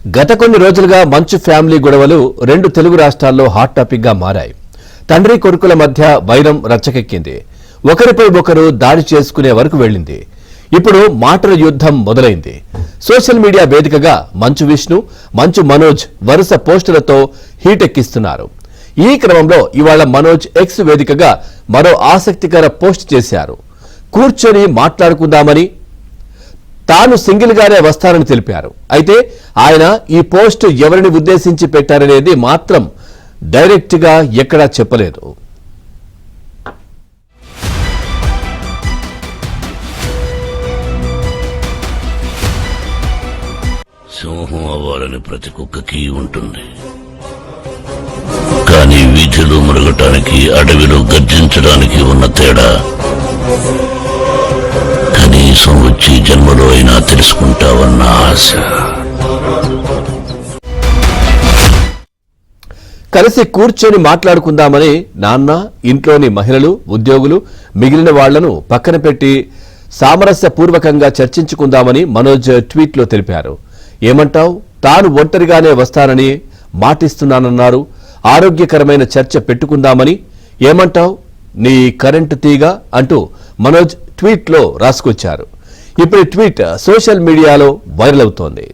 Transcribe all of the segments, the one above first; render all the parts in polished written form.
గత కొన్ని రోజులుగా మంచు ఫ్యామిలీ గొడవలు రెండు తెలుగు రాష్ట్రాల్లో హాట్ టాపిక్ గా మారాయి. తండ్రి కొడుకుల మధ్య వైరం రచ్చకెక్కింది. ఒకరిపై ఒకరు దాడి చేసుకునే వరకు వెళ్లింది. ఇప్పుడు మాటల యుద్ధం మొదలైంది. సోషల్ మీడియా వేదికగా మంచు విష్ణు, మంచు మనోజ్ వరుస పోస్టులతో హీటెక్కిస్తున్నారు. ఈ క్రమంలో ఇవాళ మనోజ్ ఎక్స్ వేదికగా మరో ఆసక్తికర పోస్ట్ చేశారు. కూర్చొని మాట్లాడుకుందామని తాను సింగిల్ గానే వస్తానని తెలిపారు. అయితే ఆయన ఈ పోస్ట్ ఎవరిని ఉద్దేశించి పెట్టారనేది మాత్రం డైరెక్ట్ గా ఎక్కడా చెప్పలేదు. సింహం అవ్వాలని ప్రతి కుక్కకి ఉంటుంది, కానీ వీధిలో మురగటానికి అడవిలో గర్జించడానికి ఉన్న తేడా కనీసం వచ్చి జన్మలో అయినా తెలుసుకుంటావన్న ఆశ. కలిసి కూర్చొని మాట్లాడుకుందామని నాన్న, ఇంట్లోని మహిళలు, ఉద్యోగులు, మిగిలిన వాళ్లను పక్కన పెట్టి సామరస్యపూర్వకంగా చర్చించుకుందామని మనోజ్ ట్వీట్లో తెలిపారు. ఏమంటావ్, తాను ఒంటరిగానే వస్తానని మాటిస్తున్నానన్నారు. ఆరోగ్యకరమైన చర్చ పెట్టుకుందామని. ఏమంటావ్, నీ కరెంటు తీగ అంటూ మనోజ్ ట్వీట్లో రాసుకొచ్చారు. ఇప్పుడు ట్వీట్ సోషల్ మీడియాలో వైరల్ అవుతోంది.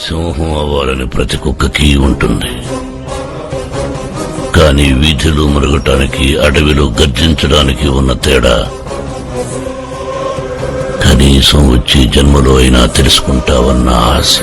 సింహం అవ్వాలని ప్రతి కుక్కకి ఉంటుంది, కానీ వీధిలో మురగటానికి అడవిలో గర్జించడానికి ఉన్న తేడా కనీసం వచ్చి జన్మలో అయినా తెలుసుకుంటావన్న ఆశ.